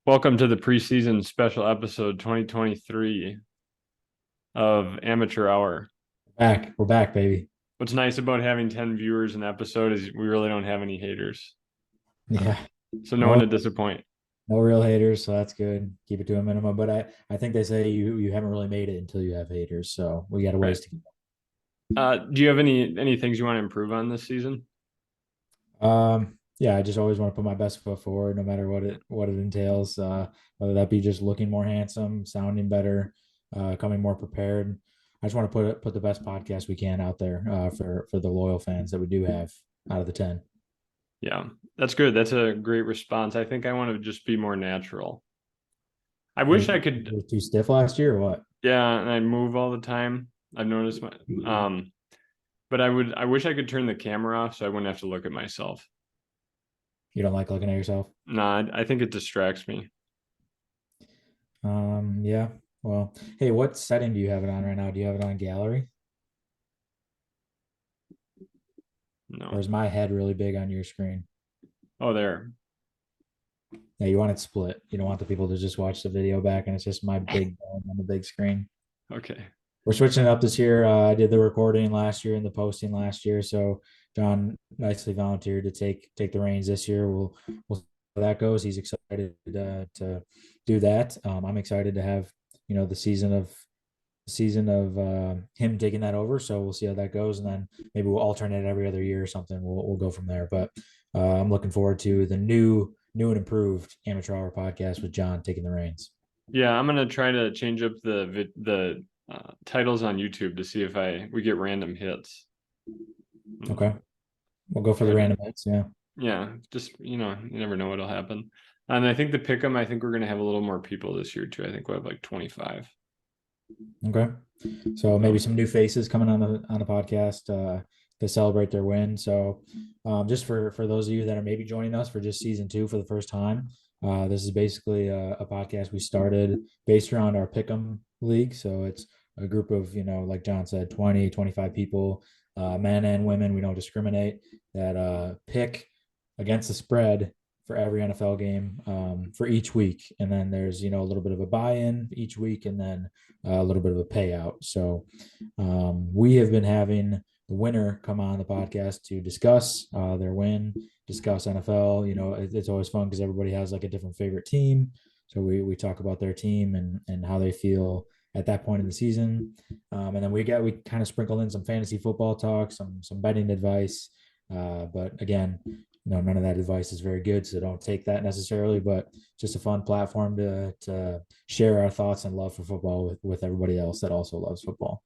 Welcome to the preseason special episode 2023 of Amateur Hour. We're back, baby. What's nice about having 10 viewers an episode is we really don't have any haters. Yeah, So no one no, to disappoint. no real haters, so that's good. Keep it to a minimum. But I think they say you haven't really made it until you have haters, so we got a Right. ways to go. Do you have any things you want to improve on this season? Yeah, I just always want to put my best foot forward, no matter what it entails. Whether that be just looking more handsome, sounding better, coming more prepared. I just want to put the best podcast we can out there for the loyal fans that we do have out of the 10. Yeah, that's good. That's a great response. I think I want to just be more natural. I wish I You could, were too stiff last year or what? yeah, and I move all the time. I've noticed but I wish I could turn the camera off so I wouldn't have to look at myself. You don't like looking at yourself? Nah, I think it distracts me. Yeah. Well, hey, what setting do you have it on right now? Do you have it on gallery? Or No. is my head really big on your screen? Oh, there. Yeah, you want it split. You don't want the people to just watch the video back and it's just my big dome on the big screen. Okay. We're switching it up this year. I did the recording last year and the posting last year. So John nicely volunteered to take the reins this year. We'll see how that goes. He's excited to do that. I'm excited to have the season of him taking that over. So we'll see how that goes, and then maybe we'll alternate every other year or something. We'll go from there. But I'm looking forward to the new and improved Amateur Hour podcast with John taking the reins. Yeah, I'm gonna try to change up the titles on YouTube to see if we get random hits. Okay, we'll go for the Try to, random hits. Yeah. yeah, just you never know what'll happen. And I think the pick'em, I think we're gonna have a little more people this year too. I think we'll have like 25. Okay. So So maybe some new faces coming on the podcast to celebrate their win. So just for those of you that are maybe joining us for just season 2 for the first time, this is basically a podcast we started based around our Pick'em League. So it's a group of, like John said, 20, 25 people, men and women. We don't discriminate that pick against the spread for every NFL game for each week. And then there's, a little bit of a buy-in each week and then a little bit of a payout. So we have been having the winner come on the podcast to discuss their win, discuss NFL. It's always fun because everybody has like a different favorite team. So we talk about their team and how they feel at that point in the season. And then we kind of sprinkled in some fantasy football talk, some betting advice. But again, none of that advice is very good, so don't take that necessarily. But just a fun platform to share our thoughts and love for football with everybody else that also loves football.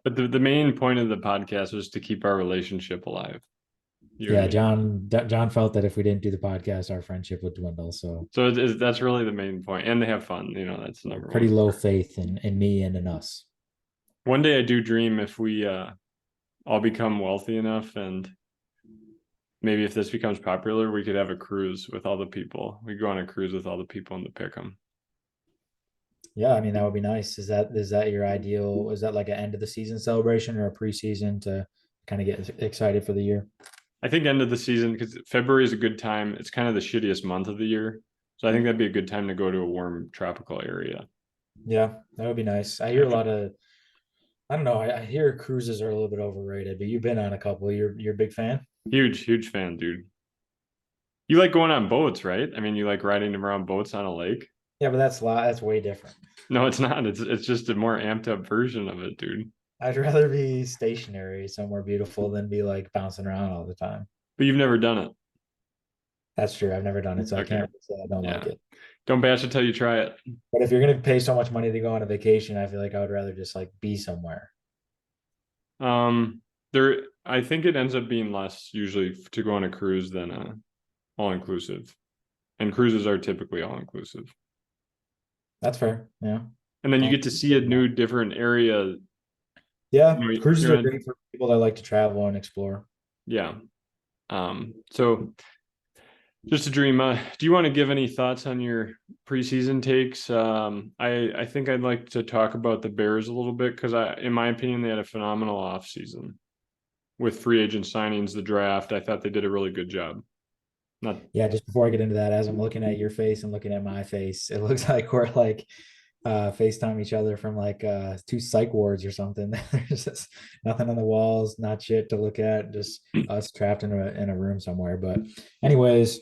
but the main point of the podcast was to keep our relationship alive. You and Yeah, me. John felt that if we didn't do the podcast, our friendship would dwindle. So So that's really the main point. And they have fun. That's the number pretty one. low faith in me and in us. One day I do dream if we all become wealthy enough and maybe if this becomes popular, we could have a cruise with all the people. We go on a cruise with all the people in the Pick'em. Yeah, I mean that would be nice. Is that your ideal? Is that like an end of the season celebration or a preseason to kind of get excited for the year? I think end of the season because February is a good time. It's kind of the shittiest month of the year, so I think that'd be a good time to go to a warm tropical area. Yeah, that would be nice. I hear a lot of I don't know. I hear cruises are a little bit overrated, but you've been on a couple. You're a big fan. Huge fan, dude. You like going on boats, right? I mean, you like riding around boats on a lake. Yeah, but that's way different. No, it's not. It's just a more amped up version of it, dude. I'd rather be stationary somewhere beautiful than be like bouncing around all the time. But you've never done it. That's true. I've never done it, so I Okay. can't say I don't like Yeah. it. Don't bash it till you try it. But if you're gonna pay so much money to go on a vacation, I feel like I would rather just like be somewhere. There, I think it ends up being less usually to go on a cruise than all inclusive, and cruises are typically all inclusive. That's fair. Yeah. And then you Um, get to see a new, different area. yeah, cruises You're are in, great for people that like to travel and explore. yeah. So just a dream. Do you want to give any thoughts on your preseason takes? I think I'd like to talk about the Bears a little bit because in my opinion, they had a phenomenal offseason with free agent signings, the draft. I thought they did a really good job. Not Yeah, just before I get into that, as I'm looking at your face and looking at my face, it looks like we're like FaceTime each other from like two psych wards or something. There's just nothing on the walls, not shit to look at, just us trapped in a room somewhere. But anyways,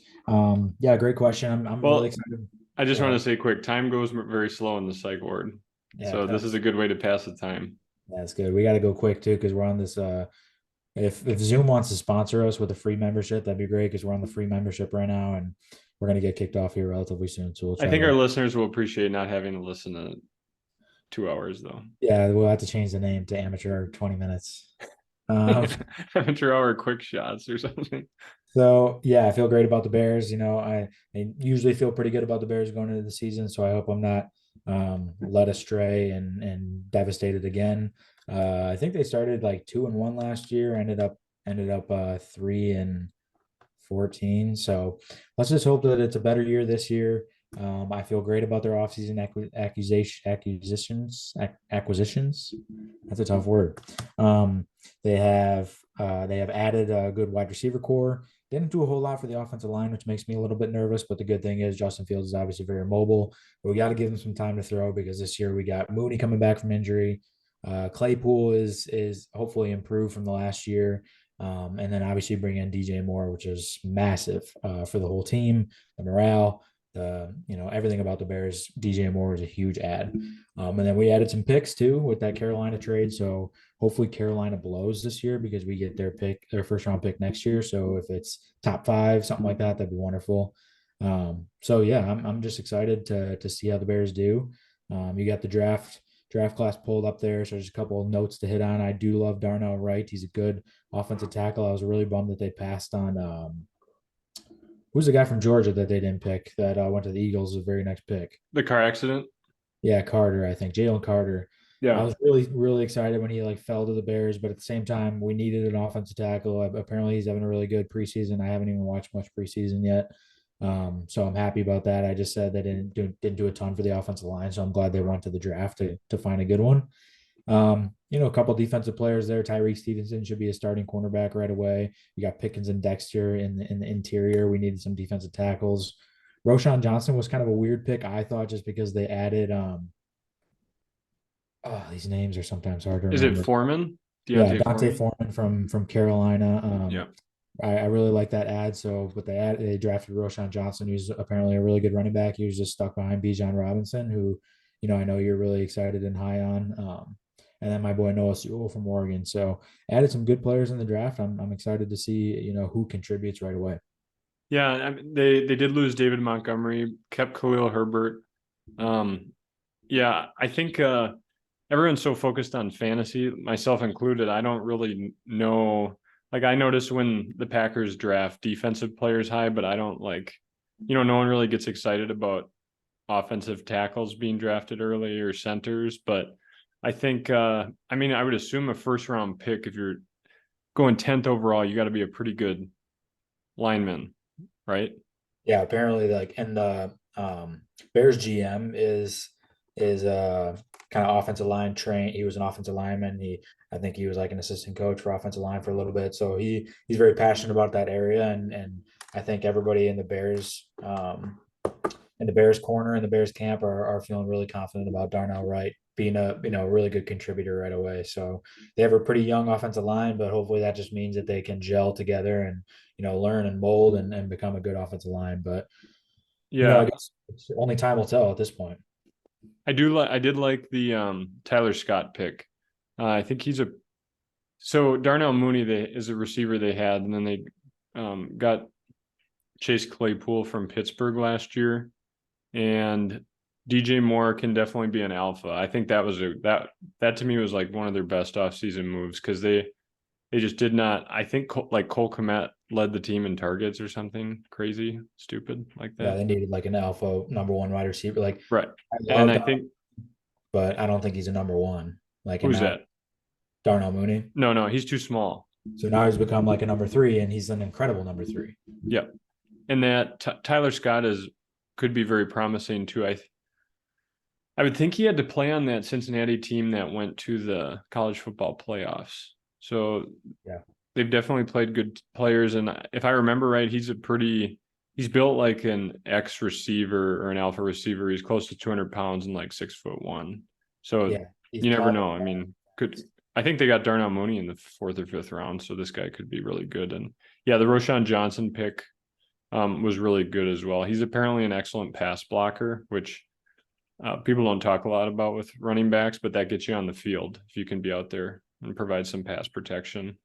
yeah, great question. I'm really well. excited. I Go just want to ahead. say quick. Time goes very slow in the psych ward, Yeah, so this is a good way to pass the time. that's good. We got to go quick too because we're on this if Zoom wants to sponsor us with a free membership, that'd be great because we're on the free membership right now and we're gonna get kicked off here relatively soon. So we'll I try think our to listeners will appreciate not having to listen to 2 hours though. yeah, we'll have to change the name to amateur 20 minutes. Um, Amateur hour quick shots or something. so yeah, I feel great about the Bears. I usually feel pretty good about the Bears going into the season, so I hope I'm not led astray and devastated again. I think they started like 2-1 last year, ended up 3-14. So let's just hope that it's a better year this year. I feel great about their offseason acquisitions. That's a tough word. Um, they have added a good wide receiver core. Didn't do a whole lot for the offensive line, which makes me a little bit nervous. But the good thing is Justin Fields is obviously very mobile. But we got to give him some time to throw because this year we got Mooney coming back from injury. Claypool is hopefully improved from the last year. And then obviously bring in DJ Moore, which is massive for the whole team, the morale, everything about the Bears. DJ Moore is a huge add. And then we added some picks too with that Carolina trade. So hopefully Carolina blows this year because we get their first round pick next year. So if it's top 5, something like that, that'd be wonderful. So yeah, I'm just excited to see how the Bears do. You got the draft class pulled up there. So there's a couple of notes to hit on. I do love Darnell Wright. He's a good offensive tackle. I was really bummed that they passed on who's the guy from Georgia that they didn't pick that went to the Eagles the very next pick. The car accident. Yeah, Carter, I think Jalen Carter. I Yeah. was really really excited when he like fell to the Bears, but at the same time we needed an offensive tackle. Apparently he's having a really good preseason. I haven't even watched much preseason yet. So I'm happy about that. I just said they didn't do a ton for the offensive line, so I'm glad they went to the draft to find a good one. A couple defensive players there. Tyreek Stevenson should be a starting cornerback right away. You got Pickens and Dexter in the interior. We needed some defensive tackles. Roshan Johnson was kind of a weird pick, I thought, just because they added these names are sometimes hard to Is it remember. Foreman? Yeah, Deontay Dante Foreman? Foreman from Carolina. Yeah. I really like that ad. So, but they drafted Roshan Johnson, who's apparently a really good running back. He was just stuck behind Bijan Robinson, who, I know you're really excited and high on. And then my boy Noah Sewell from Oregon. So added some good players in the draft. I'm excited to see who contributes right away. Yeah. I mean, they did lose David Montgomery, kept Khalil Herbert. Um, yeah, I think everyone's so focused on fantasy, myself included. I don't really know. Like I notice when the Packers draft defensive players high, but I don't no one really gets excited about offensive tackles being drafted early or centers. But I think, I would assume a first round pick, if you're going 10th overall, you got to be a pretty good lineman, right? Yeah, apparently like and the Bears GM is kind of offensive line train. He was an offensive lineman. I think he was like an assistant coach for offensive line for a little bit. So he's very passionate about that area and I think everybody in the Bears corner and the Bears camp are feeling really confident about Darnell Wright being a really good contributor right away. So they have a pretty young offensive line, but hopefully that just means that they can gel together and learn and mold and become a good offensive line. But I Yeah, guess it's only time will tell at this point. I did like the Tyler Scott pick. I think he's a so Darnell Mooney is a receiver they had, and then they got Chase Claypool from Pittsburgh last year, and DJ Moore can definitely be an alpha. I think that to me was like one of their best offseason moves because they just did not. I think like Cole Kmet led the team in targets or something crazy, stupid like Yeah, that. they needed like an alpha number one wide receiver. Like Right. I And love I Darnell, think but I don't think he's a number one. Like and who's now that? Darnell Mooney. No, he's too small. So now he's become like a number three, and he's an incredible number three. Yeah. And that Tyler Scott could be very promising too. I would think he had to play on that Cincinnati team that went to the college football playoffs. So Yeah. they've definitely played good players. And if I remember right, he's a pretty he's built like an X receiver or an alpha receiver. He's close to 200 pounds and like 6'1". So Yeah, he's you never probably know. I mean, I think they got Darnell Mooney in the fourth or fifth round, so this guy could be really good. And yeah, the Roschon Johnson pick was really good as well. He's apparently an excellent pass blocker, which people don't talk a lot about with running backs, but that gets you on the field if you can be out there and provide some pass protection,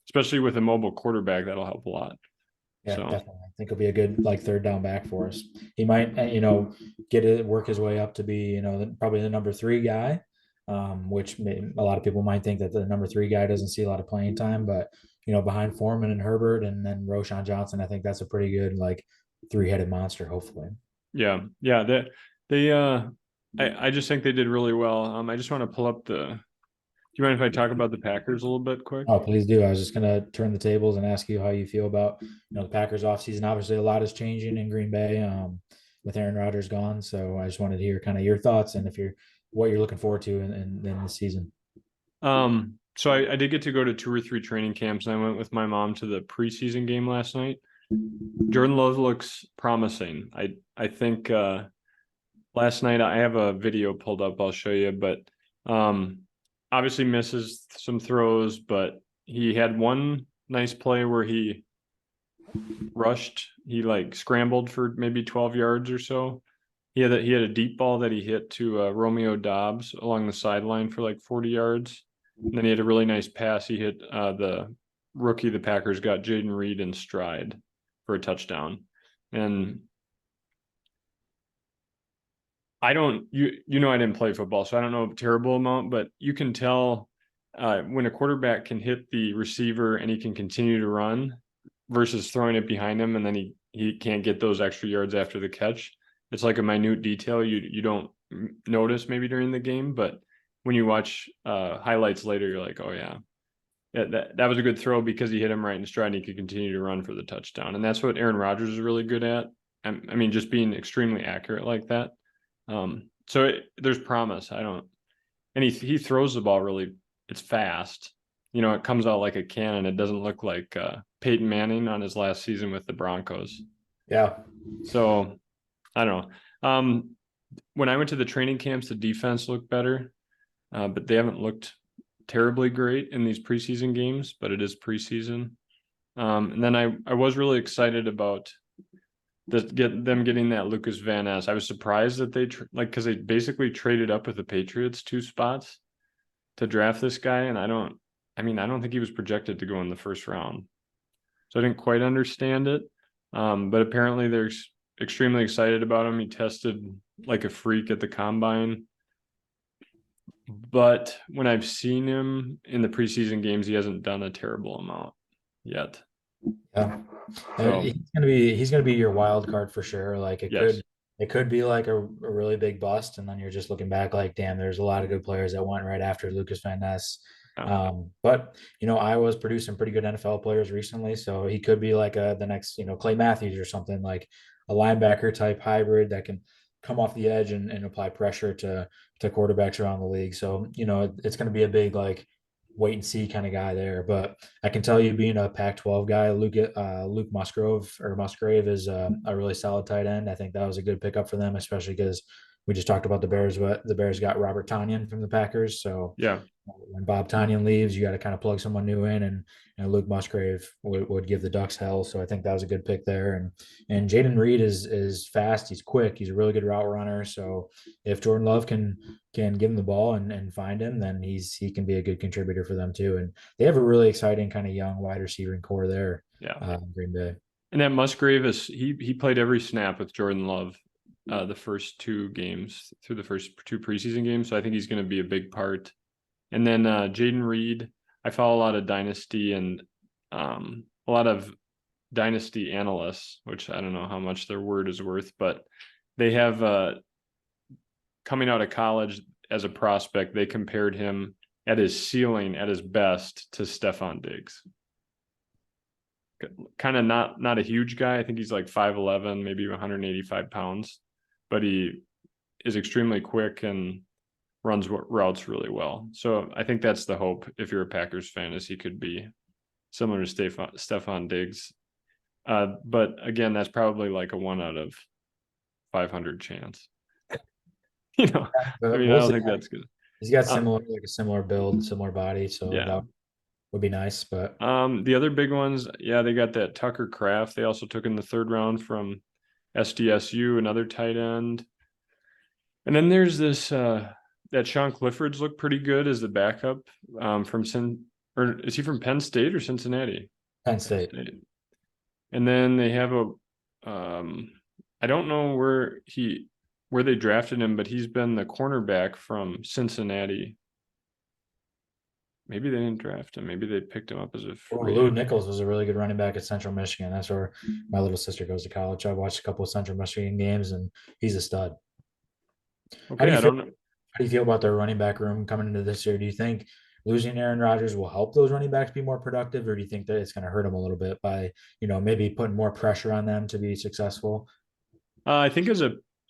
especially with a mobile quarterback. That'll help a lot. Yeah, So definitely. I think he'll be a good like third down back for us. He might, get it, work his way up to be, probably the number three guy, which a lot of people might think that the number three guy doesn't see a lot of playing time, but behind Foreman and Herbert and then Roschon Johnson, I think that's a pretty good like three-headed monster. Hopefully. yeah, they I just think they did really well. I just want to pull up the. Do you mind if I talk about the Packers a little bit quick? Oh, please do. I was just gonna turn the tables and ask you how you feel about the Packers offseason. Obviously, a lot is changing in Green Bay with Aaron Rodgers gone. So I just wanted to hear kind of your thoughts and if you're what you're looking forward to in the season. So I did get to go to 2 or 3 training camps, and I went with my mom to the preseason game last night. Jordan Love looks promising. I think last night I have a video pulled up. I'll show you, but obviously misses some throws, but he had one nice play where he rushed. He like scrambled for maybe 12 yards or so. He had a deep ball that he hit to Romeo Dobbs along the sideline for like 40 yards. And then he had a really nice pass. He hit the rookie the Packers got, Jaden Reed, in stride for a touchdown. And I don't I didn't play football, so I don't know a terrible amount, but you can tell when a quarterback can hit the receiver and he can continue to run versus throwing it behind him and then he can't get those extra yards after the catch. It's like a minute detail you don't notice maybe during the game, but when you watch highlights later, you're like, oh yeah, that was a good throw because he hit him right in stride and he could continue to run for the touchdown. And that's what Aaron Rodgers is really good at. I mean, just being extremely accurate like that. So there's promise. And he throws the ball really, it's fast. It comes out like a cannon. It doesn't look like Peyton Manning on his last season with the Broncos. Yeah. So I don't know. When I went to the training camps, the defense looked better, but they haven't looked terribly great in these preseason games, but it is preseason. And then I was really excited about getting that Lucas Van Ness. I was surprised that they because they basically traded up with the Patriots 2 spots to draft this guy, and I don't think he was projected to go in the first round, so I didn't quite understand it. But apparently they're extremely excited about him. He tested like a freak at the combine, but when I've seen him in the preseason games, he hasn't done a terrible amount yet. Yeah. So He's gonna be your wild card for sure. Like yes, it could be like a really big bust, and then you're just looking back like, damn, there's a lot of good players that went right after Lucas Van Ness. yeah, But Iowa's produced some pretty good NFL players recently, so he could be like the next Clay Matthews or something, like a linebacker type hybrid that can come off the edge and apply pressure to quarterbacks around the league. So it's going to be a big like wait and see kind of guy there. But I can tell you, being a Pac-12 guy, Luke Musgrave is a really solid tight end. I think that was a good pickup for them, especially because we just talked about the Bears, but the Bears got Robert Tonyan from the Packers. So yeah. when Bob Tonyan leaves, you got to kind of plug someone new in, and Luke Musgrave would give the Ducks hell. So I think that was a good pick there. And Jaden Reed is fast, he's quick, he's a really good route runner. So if Jordan Love can give him the ball and find him, then he can be a good contributor for them too. And they have a really exciting kind of young wide receiver core there. Yeah. In Green Bay. And that Musgrave he played every snap with Jordan Love the first 2 games through the first 2 preseason games. So I think he's going to be a big part. And then Jaden Reed, I follow a lot of dynasty and a lot of dynasty analysts, which I don't know how much their word is worth, but they have coming out of college as a prospect, they compared him at his ceiling, at his best, to Stephon Diggs. Kind of not a huge guy. I think he's like 5'11", maybe 185 pounds, but he is extremely quick and runs routes really well. So I think that's the hope if you're a Packers fan, is he could be similar to Stephon Diggs. But again, that's probably like a 1 out of 500 chance. You know, I But mean, I we'll don't see. think that's good. He's got Uh, a similar build, similar body, so yeah. that would be nice. But The other big ones, yeah, they got that Tucker Kraft. They also took in the third round from SDSU, another tight end. And then there's this that Sean Clifford's looked pretty good as the backup from or is he from Penn State or Cincinnati? Penn Penn State. State. And then they have a I don't know where they drafted him, but he's been the cornerback from Cincinnati. Maybe they didn't draft him. Maybe they picked him up as a Oh, free Lou agent. Nichols was a really good running back at Central Michigan. That's where my little sister goes to college. I watched a couple of Central Michigan games, and he's a stud. How do Okay, you I feel? don't know. How do you feel about their running back room coming into this year? Do you think losing Aaron Rodgers will help those running backs be more productive, or do you think that it's going to hurt them a little bit by maybe putting more pressure on them to be successful? I think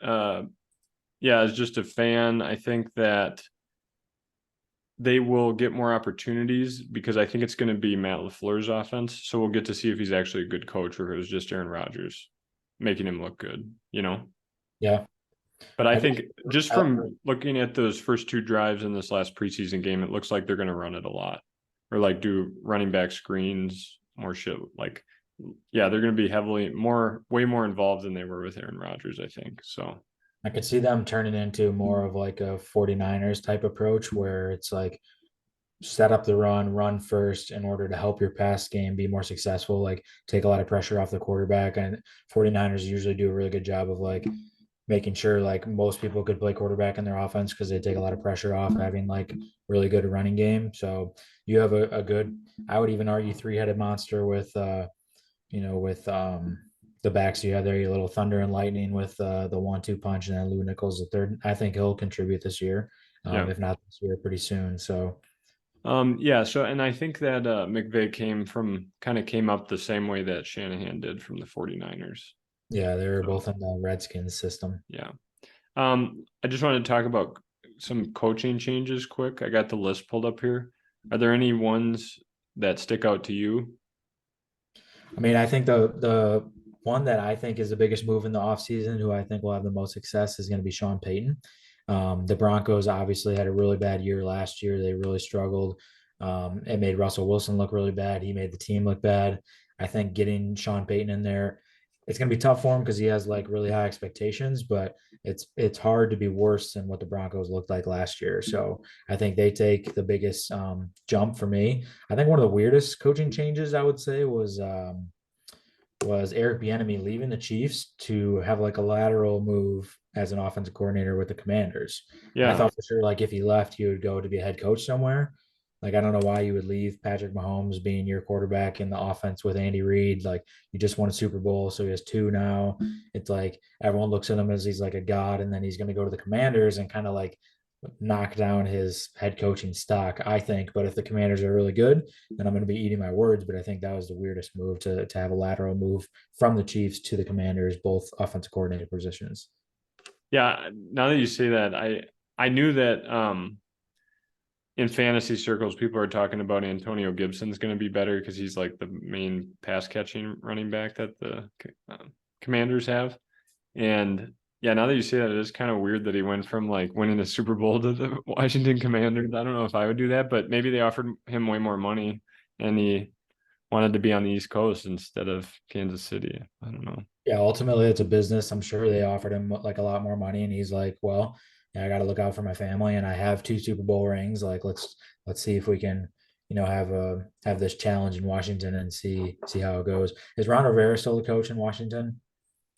uh, yeah, as just a fan, I think that they will get more opportunities because I think it's going to be Matt LaFleur's offense. So we'll get to see if he's actually a good coach or if it was just Aaron Rodgers making him look good, you know? Yeah, But I I just think just from looking at those first two drives in this last preseason game, it looks like they're going to run it a lot or like do running back screens, more shit. Like, yeah, they're going to be way more involved than they were with Aaron Rodgers, I think. So, I could see them turning into more of like a 49ers type approach where it's like set up the run first in order to help your pass game be more successful, like take a lot of pressure off the quarterback. And 49ers usually do a really good job of like making sure like most people could play quarterback in their offense because they take a lot of pressure off having like really good running game. So you have a good, I would even argue three-headed monster with the backs you have there, your little thunder and lightning with the 1-2 punch, and then Lou Nichols the third. I think he'll contribute this year, yeah. if not this year, pretty soon. So Yeah, so and I think that McVay came up the same way that Shanahan did from the 49ers. yeah, they're So both in the Redskins system. yeah. I just wanted to talk about some coaching changes quick. I got the list pulled up here. Are there any ones that stick out to you? I mean, I think the one that I think is the biggest move in the offseason, who I think will have the most success, is going to be Sean Payton. The Broncos obviously had a really bad year last year. They really struggled. It made Russell Wilson look really bad. He made the team look bad. I think getting Sean Payton in there, it's going to be tough for him because he has like really high expectations, but it's hard to be worse than what the Broncos looked like last year. So I think they take the biggest jump for me. I think one of the weirdest coaching changes I would say was Eric Bieniemy leaving the Chiefs to have like a lateral move as an offensive coordinator with the Commanders. I Yeah. thought for sure like if he left, he would go to be a head coach somewhere. Like I don't know why you would leave Patrick Mahomes being your quarterback in the offense with Andy Reid. Like you just won a Super Bowl, so he has two now. It's like everyone looks at him as he's like a god, and then he's going to go to the Commanders and kind of like knock down his head coaching stock, I think. But if the Commanders are really good, then I'm going to be eating my words. But I think that was the weirdest move to have a lateral move from the Chiefs to the Commanders, both offensive coordinator positions. Yeah, now that you say that, I knew that in fantasy circles people are talking about Antonio Gibson's going to be better because he's like the main pass catching running back that the Commanders have. And yeah, now that you say that, it is kind of weird that he went from like winning a Super Bowl to the Washington Commanders. I don't know if I would do that, but maybe they offered him way more money and he wanted to be on the East Coast instead of Kansas City. I don't know. Yeah, ultimately it's a business. I'm sure they offered him like a lot more money, and he's like, "Well, yeah, I got to look out for my family, and I have two Super Bowl rings. Like, let's see if we can, have this challenge in Washington and see how it goes." Is Ron Rivera still the coach in Washington?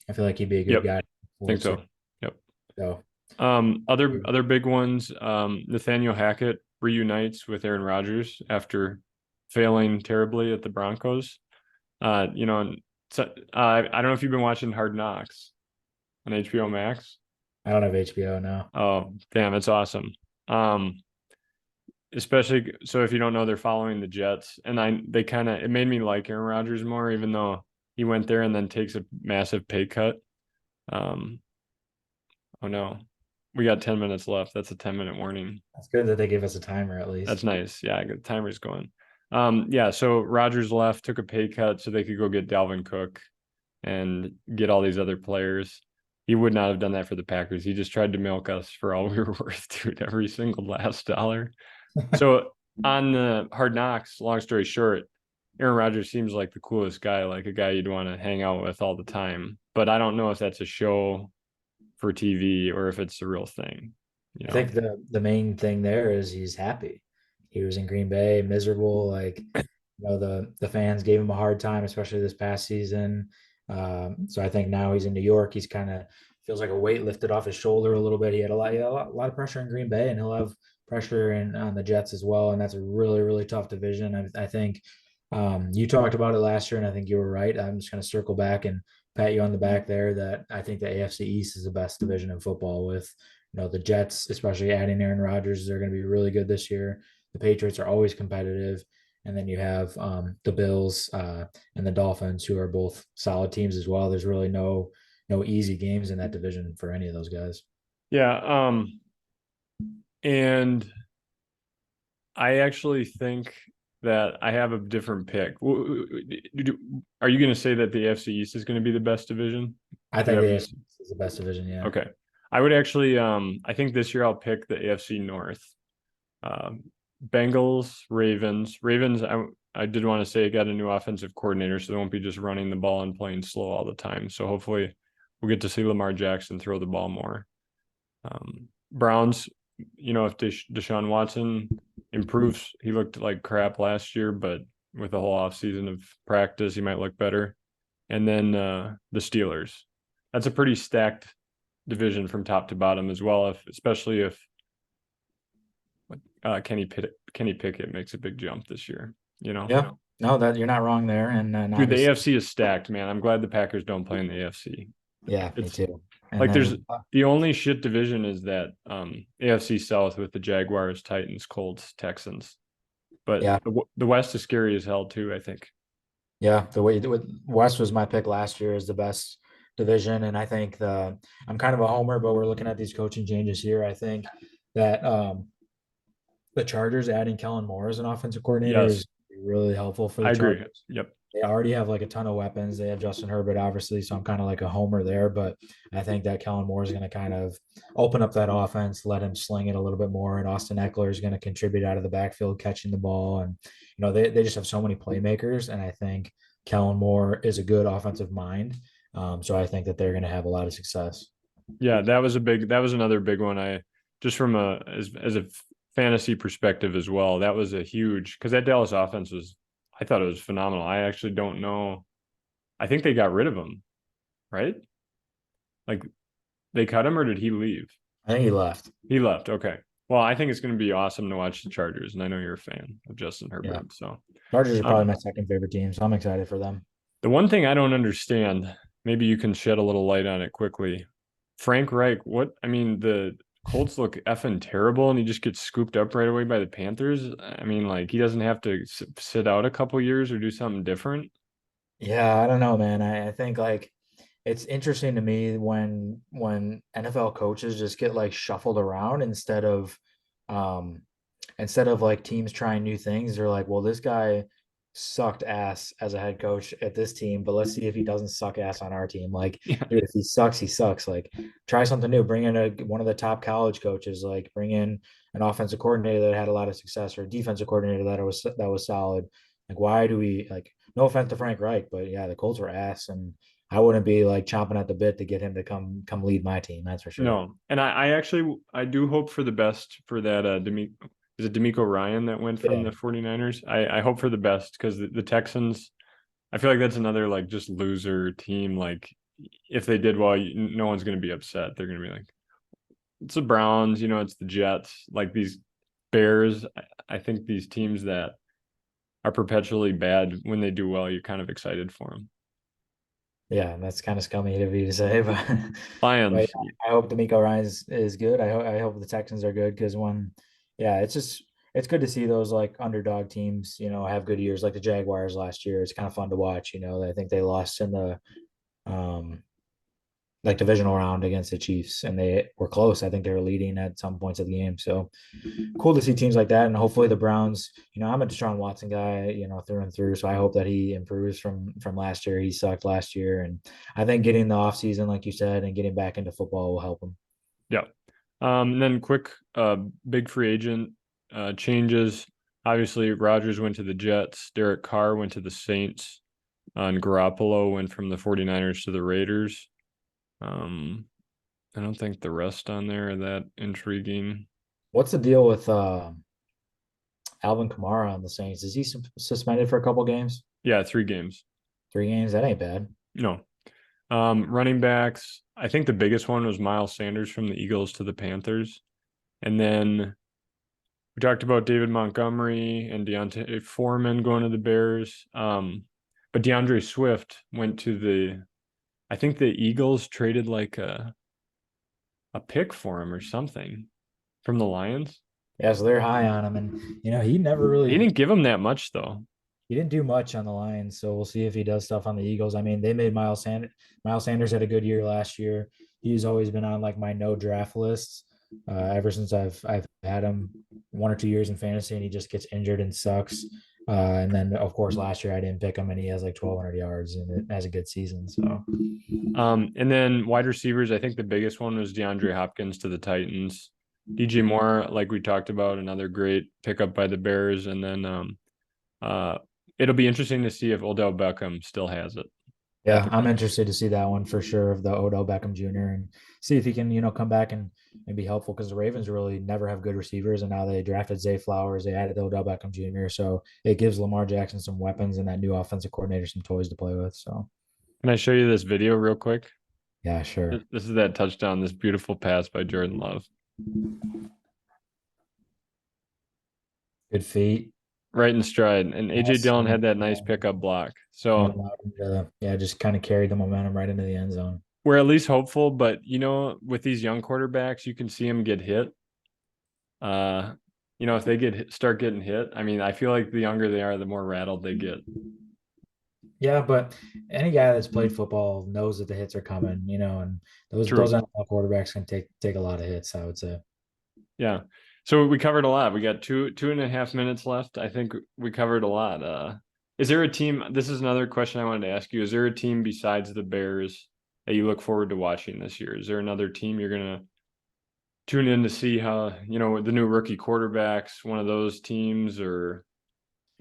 I feel like he'd be a good Yep, guy think forward too. so. Yep. So Other big ones. Nathaniel Hackett reunites with Aaron Rodgers after failing terribly at the Broncos. And so, I don't know if you've been watching Hard Knocks on HBO Max. I don't have HBO now. Oh, damn, it's awesome. Um, Especially so if you don't know, they're following the Jets, and they kind of it made me like Aaron Rodgers more, even though he went there and then takes a massive pay cut. Um, oh no, we got 10 minutes left. That's a 10-minute warning. It's good that they give us a timer at That's least. nice. Yeah, the timer's going. Yeah, so Rodgers left, took a pay cut so they could go get Dalvin Cook and get all these other players. He would not have done that for the Packers. He just tried to milk us for all we were worth, dude, every single last dollar. So on the Hard Knocks, long story short, Aaron Rodgers seems like the coolest guy, like a guy you'd want to hang out with all the time. But I don't know if that's a show for TV or if it's the real thing, you I know? think the main thing there is he's happy. He was in Green Bay, miserable. Like, the fans gave him a hard time, especially this past season. So I think now he's in New York. He's kind of feels like a weight lifted off his shoulder a little bit. He had a lot of pressure in Green Bay, and he'll have pressure in on the Jets as well. And that's a really really tough division. I think you talked about it last year, and I think you were right. I'm just going to circle back and pat you on the back there. That I think the AFC East is the best division in football with the Jets, especially adding Aaron Rodgers, they're going to be really good this year. The Patriots are always competitive. And then you have the Bills and the Dolphins, who are both solid teams as well. There's really no easy games in that division for any of those guys. Yeah. And I actually think that I have a different pick. Are you going to say that the AFC East is going to be the best division? I Is that think what the you AFC said? is the best division. Yeah. Okay. I would actually, I think this year I'll pick the AFC North. Um, Bengals, Ravens. Ravens, I did want to say got a new offensive coordinator, so they won't be just running the ball and playing slow all the time. So hopefully we'll get to see Lamar Jackson throw the ball more. Browns, if Deshaun Watson improves, he looked like crap last year, but with the whole offseason of practice, he might look better. And then the Steelers. That's a pretty stacked division from top to bottom as well, especially if Kenny Pickett makes a big jump this year. Yeah. No, that you're not wrong there. And Dude, the obviously, AFC is stacked, man. I'm glad the Packers don't play in the AFC. yeah, me It's too. And like there's then, the only shit division is that AFC South with the Jaguars, Titans, Colts, Texans. But yeah, the West is scary as hell too, I think. yeah, West was my pick last year as the best division, and I think I'm kind of a homer, but we're looking at these coaching changes here. I think that the Chargers adding Kellen Moore as an offensive coordinator Yes, is really helpful for the I agree. Chargers. Yep. They already have like a ton of weapons. They have Justin Herbert, obviously, so I'm kind of like a homer there. But I think that Kellen Moore is going to kind of open up that offense, let him sling it a little bit more, and Austin Eckler is going to contribute out of the backfield, catching the ball, and they just have so many playmakers, and I think Kellen Moore is a good offensive mind. So I think that they're going to have a lot of success. Yeah, that was another big one. I just from as a fantasy perspective as well, that was a huge because that Dallas offense was I thought it was phenomenal. I actually don't know. I think they got rid of him, right? Like they cut him or did he leave? I think he left. He left. Okay. Well, I think it's going to be awesome to watch the Chargers, and I know you're a fan of Justin Yeah, Herbert. So, Chargers are probably um, my second favorite team, so I'm excited for them. the one thing I don't understand, maybe you can shed a little light on it quickly. Frank Reich, what? I mean, the Colts look effing terrible, and he just gets scooped up right away by the Panthers. I mean, like he doesn't have to sit out a couple years or do something different. Yeah, I don't know, man. I think like it's interesting to me when NFL coaches just get like shuffled around um instead of like teams trying new things. They're like, well, this guy sucked ass as a head coach at this team, but let's see if he doesn't suck ass on our team. Like, Yeah, dude, if he sucks, he sucks. Like, try something new. Bring in one of the top college coaches. Like, bring in an offensive coordinator that had a lot of success or a defensive coordinator that was solid. Like, why do we like? No offense to Frank Reich, but yeah, the Colts were ass, and I wouldn't be like chomping at the bit to get him to come lead my team. That's for sure. no, and I actually I do hope for the best for that is it D'Amico Ryan that went from Yeah, the 49ers? I hope for the best because the Texans, I feel like that's another like just loser team. Like if they did well, no one's going to be upset. They're going to be like, it's the Browns, it's the Jets, like these Bears. I think these teams that are perpetually bad when they do well, you're kind of excited for them. yeah, that's kind of scummy of you to say, but Lions, I hope D'Amico Ryan is good. I hope the Texans are good because yeah, it's good to see those like underdog teams, have good years like the Jaguars last year. It's kind of fun to watch. I think they lost in um like divisional round against the Chiefs, and they were close. I think they were leading at some points of the game. So cool to see teams like that, and hopefully the Browns. I'm a Deshaun Watson guy, through and through. So I hope that he improves from last year. He sucked last year, and I think getting the offseason, like you said, and getting back into football will help him. Yeah. And then quick, big free agent changes. Obviously, Rodgers went to the Jets. Derek Carr went to the Saints. And Garoppolo went from the 49ers to the Raiders. I don't think the rest on there are that intriguing. What's the deal with Alvin Kamara on the Saints? Is he suspended for a couple games? Yeah, 3 games. 3 games? That ain't bad. No. Running backs, I think the biggest one was Miles Sanders from the Eagles to the Panthers. And then we talked about David Montgomery and Deontay Foreman going to the Bears. But DeAndre Swift went to I think the Eagles traded like a pick for him or something from the Lions. Yeah, so they're high on him, and he never He really didn't give him that much though. he didn't do much on the Lions, so we'll see if he does stuff on the Eagles. I mean, they made Miles Sanders. Miles Sanders had a good year last year. He's always been on like my no draft lists ever since I've had him 1 or 2 years in fantasy, and he just gets injured and sucks. And then of course last year I didn't pick him, and he has like 1,200 yards and it has a good season. So And then wide receivers, I think the biggest one was DeAndre Hopkins to the Titans. DJ Moore, like we talked about, another great pickup by the Bears. And then it'll be interesting to see if Odell Beckham still has it. yeah, I'm interested to see that one for sure of the Odell Beckham Jr. and see if he can, come back and be helpful because the Ravens really never have good receivers. And now they drafted Zay Flowers, they added Odell Beckham Jr. So it gives Lamar Jackson some weapons and that new offensive coordinator some toys to play with. So Can I show you this video real quick? yeah, sure. This is that touchdown, this beautiful pass by Jordan Love. Good feet. Right in stride. And AJ Dillon had that nice pickup block. So Yeah, just kind of carried the momentum right into the end zone. we're at least hopeful, but with these young quarterbacks, you can see them get hit. If they start getting hit, I mean, I feel like the younger they are, the more rattled they get. Yeah, but any guy that's played football knows that the hits are coming, and those True. NFL quarterbacks can take a lot of hits, I would say. Yeah. So we covered a lot. We got 2.5 minutes left. I think we covered a lot. Is there a team? This is another question I wanted to ask you. Is there a team besides the Bears that you look forward to watching this year? Is there another team you're gonna tune in to see how, the new rookie quarterbacks, one of those teams, or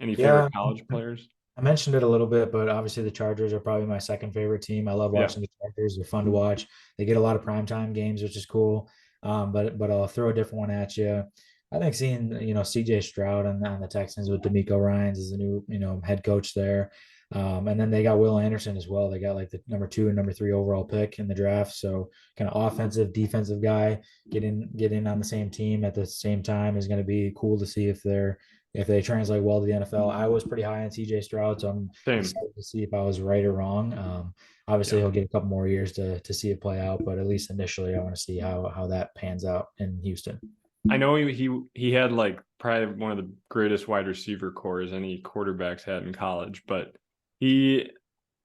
any favorite Yeah, college players? I mentioned it a little bit, but obviously the Chargers are probably my second favorite team. I love Yeah. watching the Chargers. They're fun to watch. They get a lot of primetime games, which is cool. But I'll throw a different one at you. I think seeing CJ Stroud on the Texans with D'Amico Ryans as the new head coach there, and then they got Will Anderson as well. They got like the number 2 and number 3 overall pick in the draft. So kind of offensive, defensive guy get in on the same team at the same time is going to be cool to see if they translate well to the NFL. I was pretty high on CJ Stroud, so I'm Same. excited to see if I was right or wrong. Obviously, Yeah. he'll get a couple more years to see it play out, but at least initially, I want to see how that pans out in Houston. I know he had like probably one of the greatest wide receiver cores any quarterbacks had in college, but he,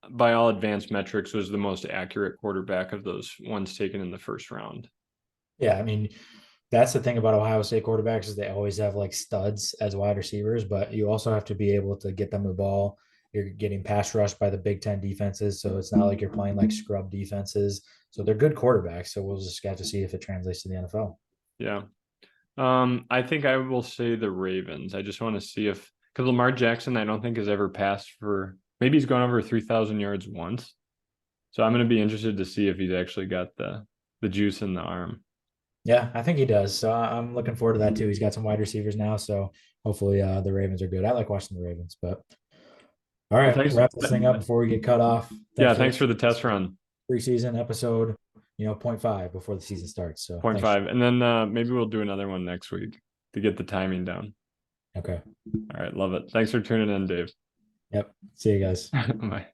by all advanced metrics, was the most accurate quarterback of those ones taken in the first round. Yeah, I mean, that's the thing about Ohio State quarterbacks is they always have like studs as wide receivers, but you also have to be able to get them the ball. You're getting pass rushed by the Big Ten defenses, so it's not like you're playing like scrub defenses. So they're good quarterbacks. So we'll just have to see if it translates to the NFL. Yeah. I think I will say the Ravens. I just want to see because Lamar Jackson, I don't think has ever passed for, maybe he's gone over 3,000 yards once. So I'm going to be interested to see if he's actually got the juice in the arm. Yeah, I think he does. So I'm looking forward to that too. He's got some wide receivers now, so hopefully the Ravens are good. I like watching the Ravens, but all Well, right, thanks. wrap this thing up before we get cut off. Thanks for the test run. Preseason episode, 0.5 before the season starts. So 0.5. And then maybe we'll do another one next week to get the timing down. Okay. All right. Love it. Thanks for tuning in, Dave. Yep. See you guys. Bye.